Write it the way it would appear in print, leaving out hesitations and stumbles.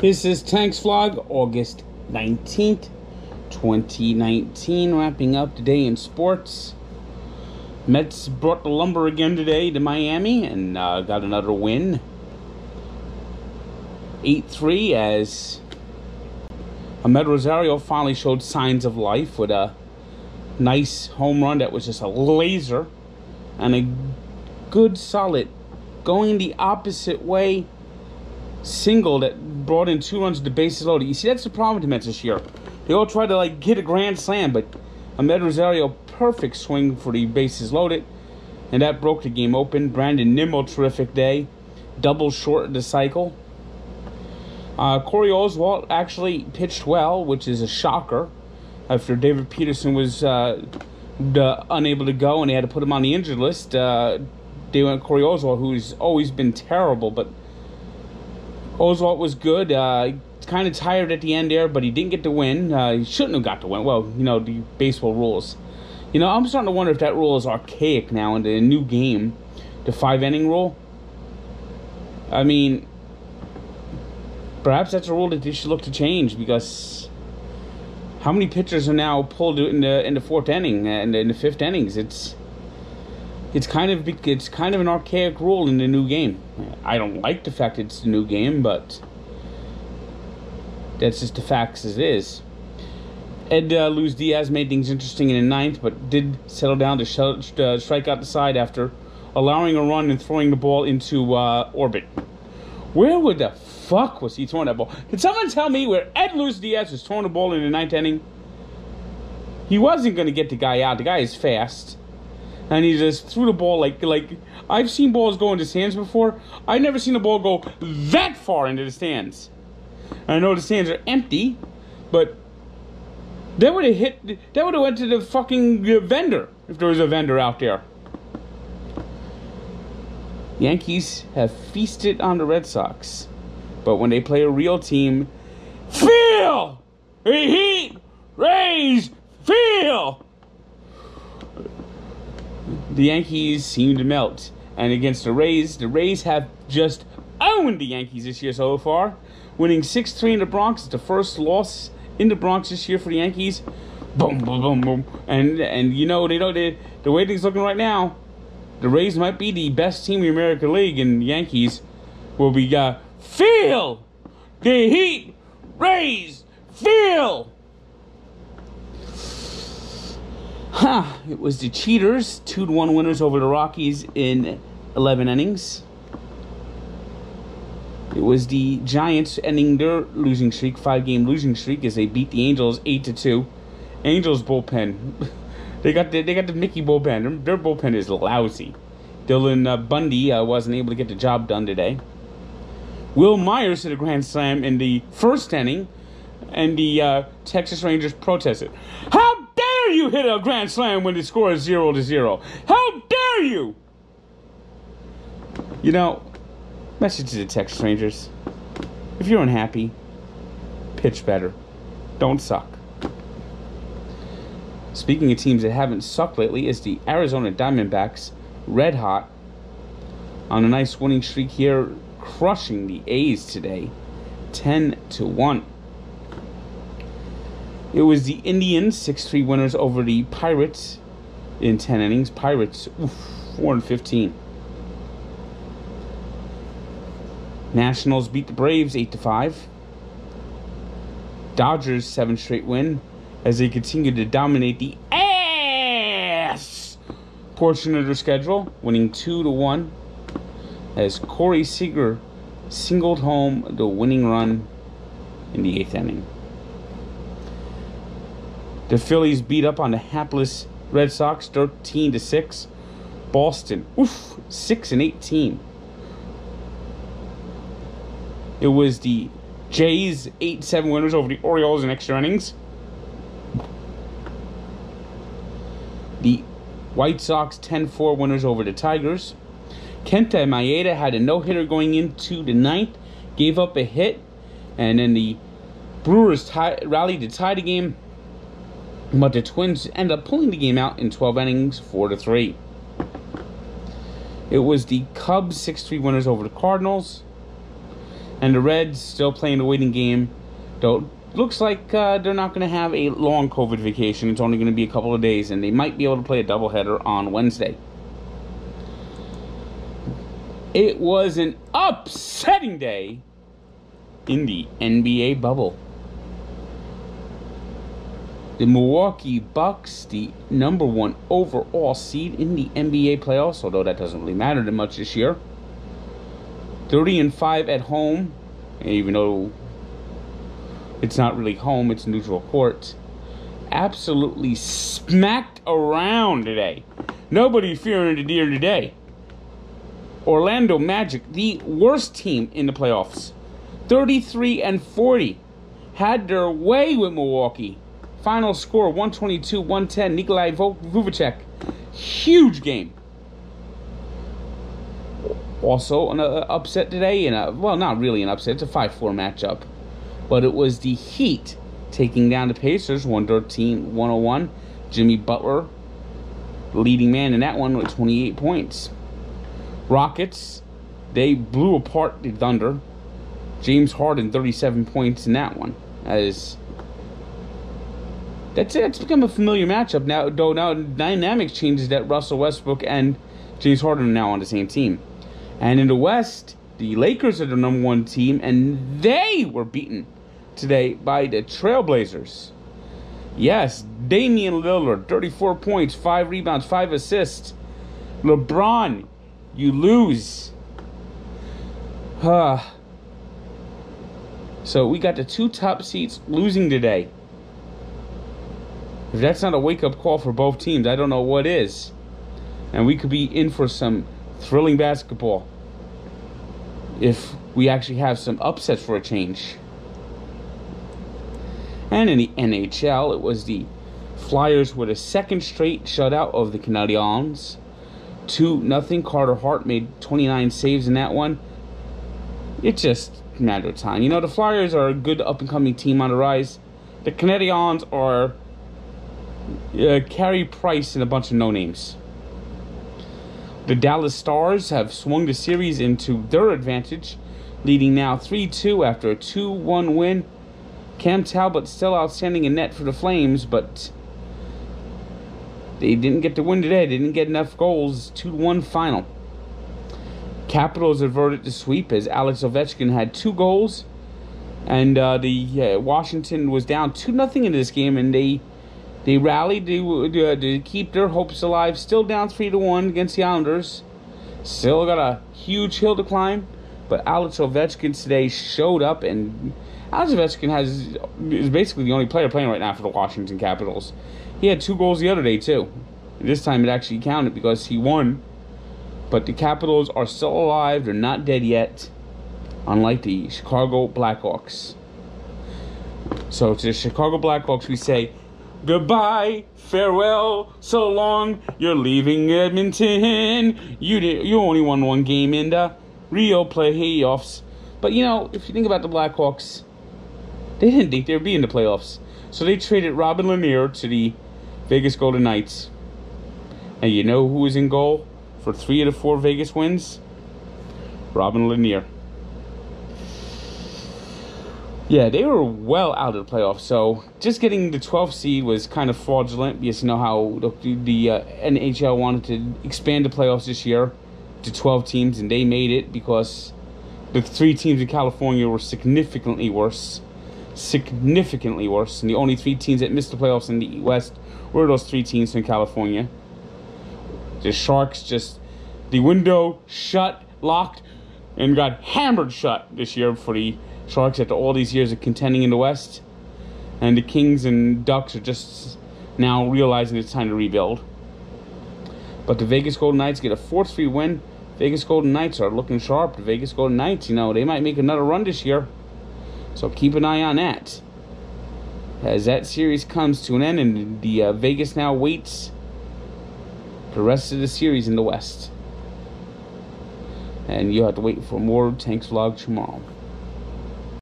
This is Tanks Vlog, August 19th, 2019. Wrapping up today in sports. Mets brought the lumber again today to Miami and got another win. 8-3 as Amed Rosario finally showed signs of life with a nice home run that was just a laser and a good solid going the opposite way single that brought in 2 runs to the bases loaded. You see, that's the problem with the Mets this year. They all try to hit a grand slam, but Amed Rosario, perfect swing for the bases loaded, and that broke the game open. Brandon Nimmo, terrific day, double short of the cycle. Corey Oswalt actually pitched well, which is a shocker after David Peterson was unable to go and they had to put him on the injured list. They went Corey Oswalt, who's always been terrible, but Oswalt was good. Kind of tired at the end there, but he didn't get the win. He shouldn't have got the win. Well, the baseball rules. I'm starting to wonder if that rule is archaic now in the new game, the 5-inning rule. I mean, perhaps that's a rule that they should look to change, because how many pitchers are now pulled in the 4th inning and in the 5th innings? It's kind of an archaic rule in the new game. I don't like the fact it's the new game, but that's just the facts as it is. Ed Luz Diaz made things interesting in the 9th, but did settle down to strike out the side after allowing a run and throwing the ball into orbit. Where would the fuck was he throwing that ball? Can someone tell me where Ed Luz Diaz was throwing the ball in the 9th inning? He wasn't going to get the guy out. The guy is fast. And he just threw the ball like I've seen balls go into stands before. I've never seen a ball go that far into the stands. And I know the stands are empty, but that would have went to the fucking vendor if there was a vendor out there. Yankees have feasted on the Red Sox, but when they play a real team, feel the heat, Rays, feel. The Yankees seem to melt, and against the Rays have just owned the Yankees this year so far, winning 6-3 in the Bronx. It's the first loss in the Bronx this year for the Yankees. Boom, boom, boom, boom, and the way things looking right now, the Rays might be the best team in the American League, and the Yankees will be feel the heat, Rays, feel. It was the Cheaters, 2-1 winners over the Rockies in 11 innings. It was the Giants ending their losing streak, 5-game losing streak, as they beat the Angels 8-2. Angels bullpen, they got the Mickey bullpen. Their bullpen is lousy. Dylan Bundy wasn't able to get the job done today. Will Myers hit a grand slam in the 1st inning, and the Texas Rangers protested. How dare you hit a grand slam when the score is 0-0? How dare you? Message to the Texas Rangers. If you're unhappy, pitch better. Don't suck. Speaking of teams that haven't sucked lately, is the Arizona Diamondbacks, red hot, on a nice winning streak here, crushing the A's today, 10-1. It was the Indians, 6-3 winners over the Pirates in 10 innings. Pirates, 4-15. Nationals beat the Braves 8-5. Dodgers 7 straight win as they continue to dominate the ass portion of their schedule, winning 2-1 as Corey Seager singled home the winning run in the 8th inning. The Phillies beat up on the hapless Red Sox 13-6. Boston, 6-18. It was the Jays 8-7 winners over the Orioles in extra innings. The White Sox 10-4 winners over the Tigers. Kenta Maeda had a no-hitter going into the 9th, gave up a hit, and then the Brewers rallied to tie the game, but the Twins ended up pulling the game out in 12 innings, 4-3. It was the Cubs 6-3 winners over the Cardinals. And the Reds still playing the waiting game. Though looks like they're not going to have a long COVID vacation. It's only going to be a couple of days, and they might be able to play a doubleheader on Wednesday. It was an upsetting day in the NBA bubble. The Milwaukee Bucks, the number 1 overall seed in the NBA playoffs, although that doesn't really matter that much this year. 30-5 at home, even though it's not really home, it's neutral court. Absolutely smacked around today. Nobody fearing the deer today. Orlando Magic, the worst team in the playoffs. 33-40. Had their way with Milwaukee. Final score, 122-110. Nikolai Vujicic. Huge game. Also, an upset today. Well, not really an upset. It's a 5-4 matchup. But it was the Heat taking down the Pacers, 113-101. Jimmy Butler, leading man in that one with 28 points. Rockets, they blew apart the Thunder. James Harden, 37 points in that one. It's become a familiar matchup now, though now dynamics changes that Russell Westbrook and James Harden are now on the same team. And in the West, the Lakers are the number 1 team, and they were beaten today by the Trailblazers. Yes, Damian Lillard, 34 points, 5 rebounds, 5 assists. LeBron, you lose. So we got the 2 top seeds losing today. If that's not a wake-up call for both teams, I don't know what is. And we could be in for some thrilling basketball if we actually have some upsets for a change. And in the NHL, it was the Flyers with a second straight shutout of the Canadiens. 2-0. Carter Hart made 29 saves in that one. It's just a matter of time. You know, the Flyers are a good up-and-coming team on the rise. The Canadiens are Carey Price and a bunch of no-names. The Dallas Stars have swung the series into their advantage, leading now 3-2 after a 2-1 win. Cam Talbot still outstanding in net for the Flames, but they didn't get the win today. They didn't get enough goals. 2-1 final. Capitals averted the sweep as Alex Ovechkin had 2 goals, and Washington was down 2-0 in this game, and they rallied to keep their hopes alive. Still down 3-1 against the Islanders. Still got a huge hill to climb, but Alex Ovechkin today showed up, and Alex Ovechkin is basically the only player playing right now for the Washington Capitals. He had 2 goals the other day too. This time it actually counted because he won. But the Capitals are still alive. They're not dead yet, unlike the Chicago Blackhawks. So to the Chicago Blackhawks we say, goodbye, farewell, so long, you're leaving Edmonton. You only won 1 game in the Rio playoffs. But you know, if you think about the Blackhawks, they didn't think they would be in the playoffs. So they traded Robin Lanier to the Vegas Golden Knights. And you know who was in goal for 3 of the 4 Vegas wins? Robin Lanier. Yeah, they were well out of the playoffs, so just getting the 12th seed was kind of fraudulent because you know how the NHL wanted to expand the playoffs this year to 12 teams, and they made it because the 3 teams in California were significantly worse. Significantly worse. And the only 3 teams that missed the playoffs in the West were those 3 teams from California. The Sharks the window shut, locked, and got hammered shut this year for the Sharks after all these years of contending in the West. And the Kings and Ducks are just now realizing it's time to rebuild. But the Vegas Golden Knights get a 4-3 win. Vegas Golden Knights are looking sharp. The Vegas Golden Knights, you know, they might make another run this year. So keep an eye on that. As that series comes to an end and the Vegas now waits the rest of the series in the West. And you'll have to wait for more Tanks Vlog tomorrow.